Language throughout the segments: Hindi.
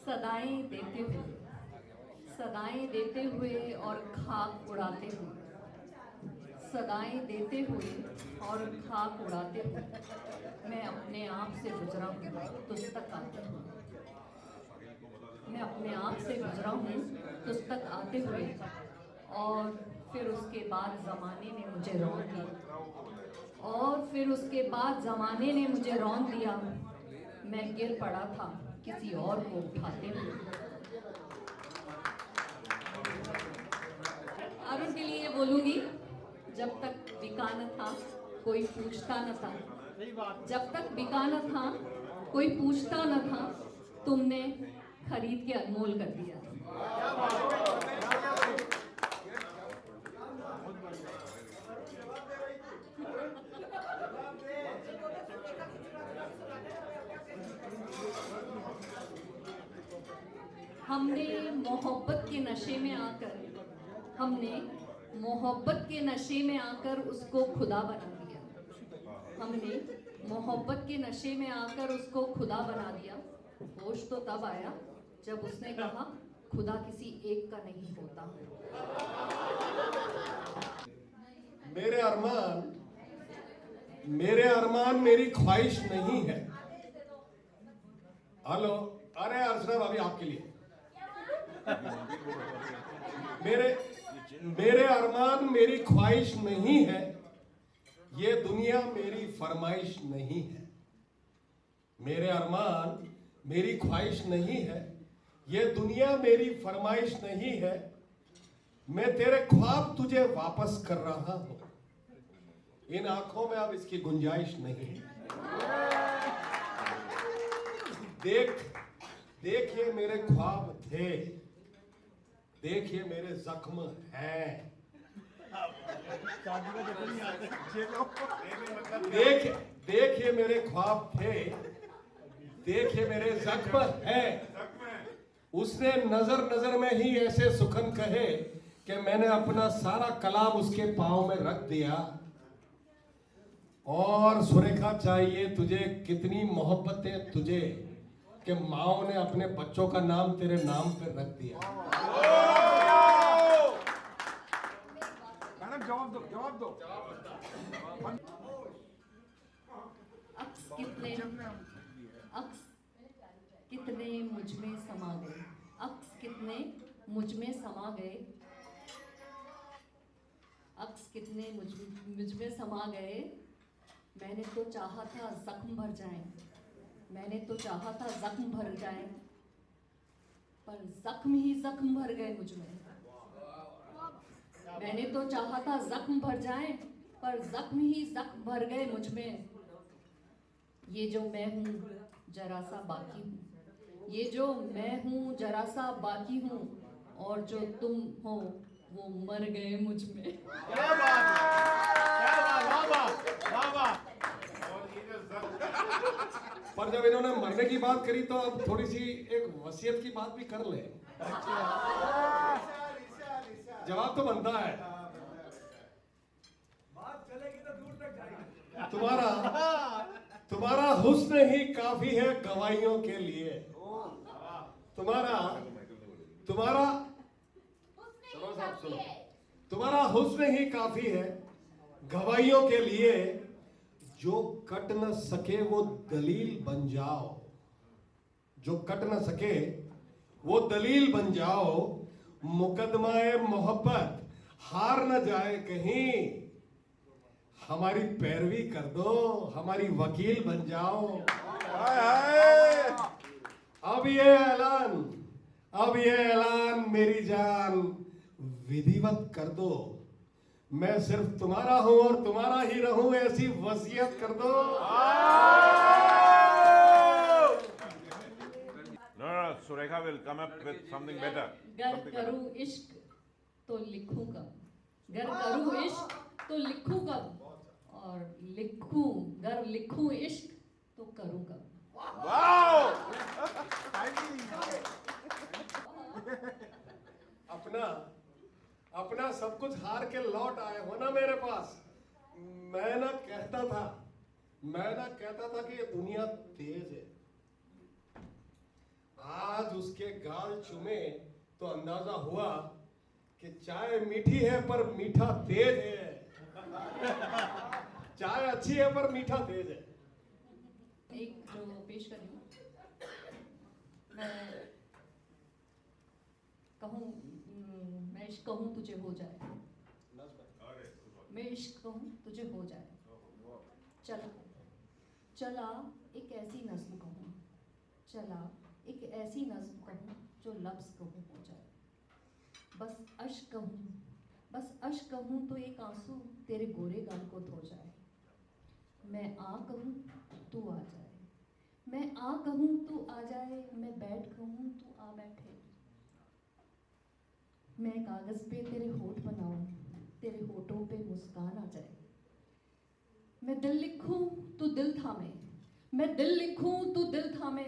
सदाएं देते हुए और खाक उड़ाते हुए, सदाएं देते हुए और खाक उड़ाते हुए, मैं अपने आप से गुजरा हूँ तुझ तक आते हुए, मैं अपने आप से गुजरा हूँ तुझ तक आते हुए। और फिर उसके बाद ज़माने ने मुझे रौंद दिया, और फिर उसके बाद ज़माने ने मुझे रौंद दिया। मैं गिर पड़ा था किसी और को उठाते हुए। अरुण के लिए बोलूंगी, जब तक बिका न था कोई पूछता न था, जब तक बिका न था कोई पूछता न था, तुमने खरीद के अनमोल कर दिया। हमने मोहब्बत के नशे में आकर उसको खुदा बना दिया। हमने मोहब्बत के नशे में आकर उसको खुदा बना दिया। होश तो तब आया जब उसने कहा खुदा किसी एक का नहीं होता। मेरे अरमान मेरी ख्वाहिश नहीं है। हेलो, अरे अर्चना भाभी आपके लिए। मेरे अरमान मेरी ख्वाहिश नहीं है, ये दुनिया मेरी फरमाइश नहीं है। मेरे अरमान मेरी ख्वाहिश नहीं है, ये दुनिया मेरी फरमाइश नहीं है। मैं तेरे ख्वाब तुझे वापस कर रहा हूं, इन आंखों में अब इसकी गुंजाइश नहीं है। देख ये मेरे ख्वाब थे, देख ये मेरे जख्म हैं। देख ये मेरे ख्वाब थे, देख ये मेरे जख्म हैं। उसने नजर नजर में ही ऐसे सुखन कहे कि मैंने अपना सारा कलाम उसके पांव में रख दिया। और सुरेखा चाहिए तुझे कितनी मोहब्बतें तुझे कि माओ ने अपने बच्चों का नाम तेरे नाम पे रख दिया। मैडम जवाब दो। कितने मुझ में समा गए, अक्स कितने मुझ में समा गए, अक्स कितने मुझ में समा गए। मैंने तो चाहा था जख्म भर जाएं, मैंने तो चाहा था जख्म भर जाएं, पर जख्म ही जख्म भर गए मुझ में। मैंने तो चाहा था जख्म भर जाएं, पर जख्म ही जख्म भर गए मुझ में। ये जो मैं हूँ जरा सा बाकी हूँ, ये जो मैं हूँ जरा सा बाकी हूँ, और जो तुम हो वो मर गए मुझ में। क्या बात है। पर जब इन्होंने मरने की बात करी तो अब थोड़ी सी एक वसीयत की बात भी कर ले। जवाब तो बनता है। बात चलेगी तो दूर तक जाएगी। तुम्हारा हुस्न ही काफी है गवाहियों के लिए। तुम्हारा हुस्न ही काफी है गवाहियों के लिए। जो कट न सके वो दलील बन जाओ, जो कट न सके वो दलील बन जाओ। मुकदमाए मोहब्बत हार न जाए कहीं, हमारी पैरवी कर दो, हमारी वकील बन जाओ। अब ये ऐलान मेरी जान विधिवत कर दो। मैं सिर्फ तुम्हारा हूं और तुम्हारा ही रहूं, ऐसी वसीयत कर दो। No, Surekha will come up with something better. गर करूं इश्क तो लिखूं कब, गर करूं इश्क तो लिखूं कब, और गर लिखूं इश्क तो करूं कब। Wow! अपना सब कुछ हार के लौट आए हो ना मेरे पास। मैं ना कहता था कि ये दुनिया तेज है। आज आज उसके गाल चूमे तो अंदाजा हुआ कि चाय मीठी है पर मीठा तेज है। चाय अच्छी है पर मीठा तेज है। एक जो पेश कर रही हूँ, मैं इश्क कहूँ तुझे हो जाए, मैं इश्क कहूँ तुझे हो जाए, चला चला एक ऐसी नज्म कहूँ, चला एक ऐसी नज्म कहूँ जो लफ्ज़ कहूँ हो जाए, बस अश्क कहूँ, बस अश्क कहूँ तो एक आंसू तेरे गोरे गाल को धो जाए। मैं आ कहूँ तू आ जाए, मैं आ कहूँ तू आ जाए, मैं बैठ कहूँ तू आ बैठे। मैं कागज़ पे तेरे होठ बनाऊँ, तेरे होठों पे मुस्कान आ जाए। मैं दिल लिखूं तू दिल थामे, मैं दिल लिखूं तू दिल थामे,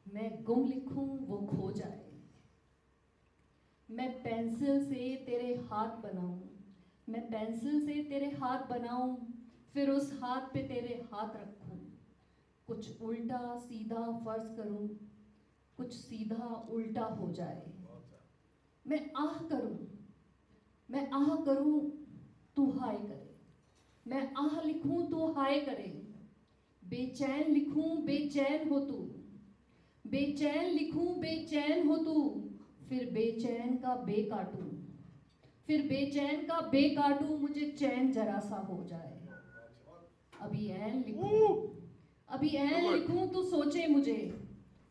मैं गुम लिखूं वो खो जाए। मैं पेंसिल से तेरे हाथ बनाऊं, मैं पेंसिल से तेरे हाथ बनाऊं, फिर उस हाथ पे तेरे हाथ रखूं, कुछ उल्टा सीधा फर्ज करूं, कुछ सीधा उल्टा हो जाए। मैं आह करूं, मैं आह करूं तू हाय करे, मैं आह लिखूं तू हाय करे, बेचैन लिखूं बेचैन हो तू, बेचैन लिखूं बेचैन हो तू, फिर बेचैन का बे काटूं, फिर बेचैन का बे काटूं, मुझे चैन जरा सा हो जाए। अभी ऐन लिखूं, अभी ऐन लिखूं तू सोचे मुझे,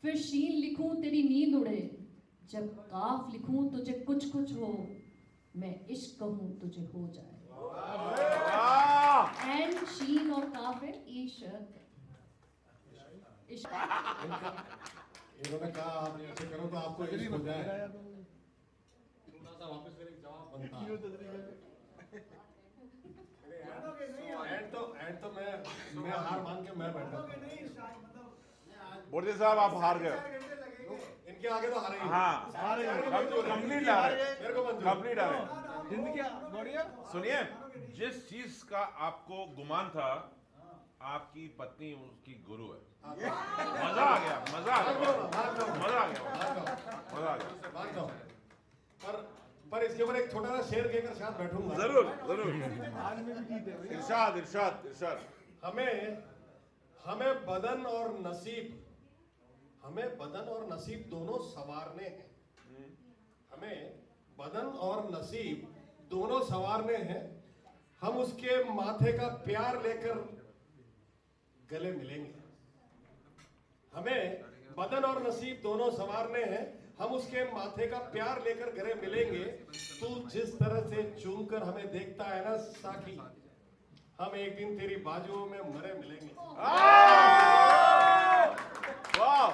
फिर शीन लिखूं तेरी नींद उड़े, जब काफ लिखूं तुझे कुछ कुछ हो, मैं इश्क कहूं तुझे हो जाए। एंड शीन और काफ है इश्क। इन्होंने कहा आप ऐसे करो तो आपको इश्क हो जाए। थोड़ा सा वापस फिर एक जवाब बनता है। एंड तो मैं हार मान के मैं बैठा। बोर्जे साहब आप हार गए। इनके आगे तो हारे ही। हाँ कंप्लीट आ रहे, मेरे को मंजूर। कंप्लीट आ रहे। जिंदगी बढ़िया। सुनिए, जिस चीज का आपको गुमान था, आपकी पत्नी उसकी गुरु है। मजा आ गया, मजा आ गया, मजा आ गया, मजा आ गया। मानता हूँ। पर इसके ऊपर एक छोटा सा शेर कहकर साथ बैठूंगा। जरूर जरूर। आज में भी जीते भाई। इरशाद इरशाद इरशाद। हमें बदन और नसीब, हमें बदन और नसीब दोनों संवारने हैं। हमें बदन और नसीब दोनों संवारने हैं। हम उसके माथे का प्यार लेकर गले मिलेंगे। हमें बदन और नसीब दोनों संवारने हैं। हम उसके माथे का प्यार लेकर गले मिलेंगे। तू जिस तरह से चूमकर हमें देखता है ना साकी, हम एक दिन तेरी बाजुओं में मरे मिलेंगे। वाह।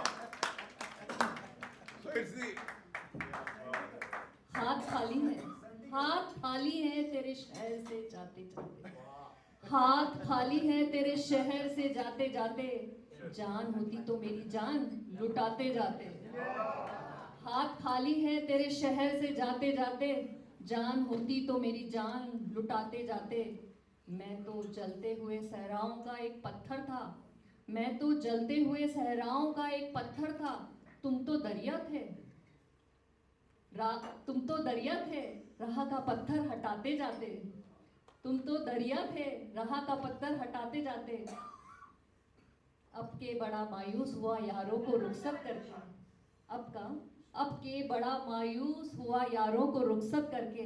हाथ खाली है, हाथ खाली है तेरे शहर से जाते जाते, हाथ खाली है तेरे शहर से जाते जाते, जान होती तो मेरी जान लुटाते जाते। हाथ खाली है तेरे शहर से जाते जाते, जान होती तो मेरी जान लुटाते जाते। मैं तो जलते हुए सहराओं का एक पत्थर था, मैं तो जलते हुए सहराओं का एक पत्थर था, तुम तो दरिया थे, तुम तो दरिया थे, राह का पत्थर हटाते जाते, तुम तो दरिया थे, राह का पत्थर हटाते जाते। अब के बड़ा मायूस हुआ यारों को रुखसत करके, अब के बड़ा मायूस हुआ यारों को रुखसत करके,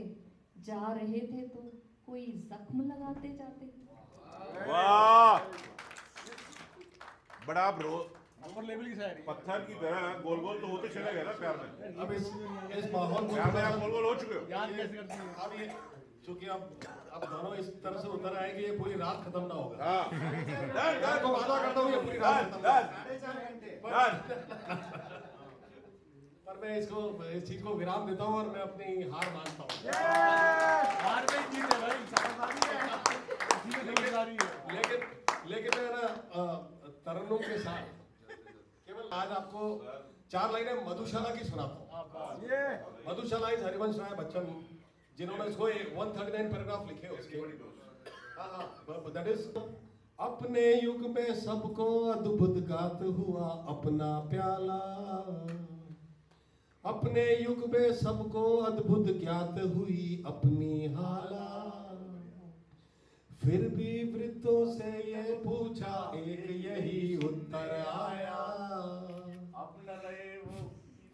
जा रहे थे तो कोई जख्म लगाते जाते। वाह। बड़ा ब्रो, अपर लेवल की शायरी। पत्थर की तरह गोल गोल तो होते चले गए ना प्यार में। अब इस माहौल प्यार में आप गोल गोल हो चुके हो। याद कैसे करती है? अब ये चूंकि अब दोनों इस तरह से उतर आए कि ये पूरी रात खत्म ना होगा। हाँ। मैं आपको वादा करता हूँ ये पूरी रात खत्म ना होगा। पर मैं इस चीज को विराम देता हूँ और मैं अपनी हार मानता हूँ। हार में जीते भाई, समझदारी है। इसी में समझदारी है। लेकिन मैं ना तरन्नुम के साथ केवल आज आपको 4 लाइनें मधुशाला की सुनाता हूँ। ये मधुशाला इस हरिवंश राय बच्चन, जिन्होंने इसको 139 पैराग्राफ लिखे उसके। हाँ, दैट इज अपने युग में सबको अद्भुत गात हुआ अपना प्याला। अपने युग में सबको अद्भुत ज्ञात हुई अपनी हाला। फिर भी वृद्धों से ये पूछा एक यही उत्तर आया। अब न रहे वो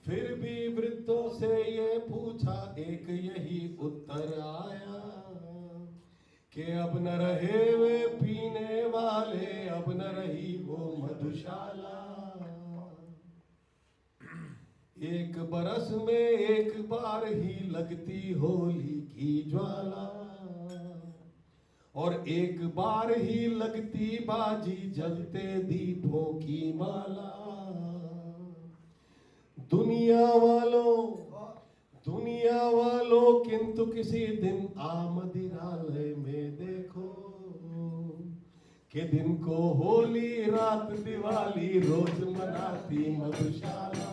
फिर भी वृद्धों से ये पूछा एक यही उत्तर आया कि अब न रहे वे पीने वाले, अब न रही वो मधुशाला। एक बरस में एक बार ही लगती होली की ज्वाला, और एक बार ही लगती बाजी जलते दीपों की माला। दुनिया वालों किंतु किसी दिन आमदिरालय में देखो कि दिन को होली रात दिवाली रोज मनाती मधुशाला।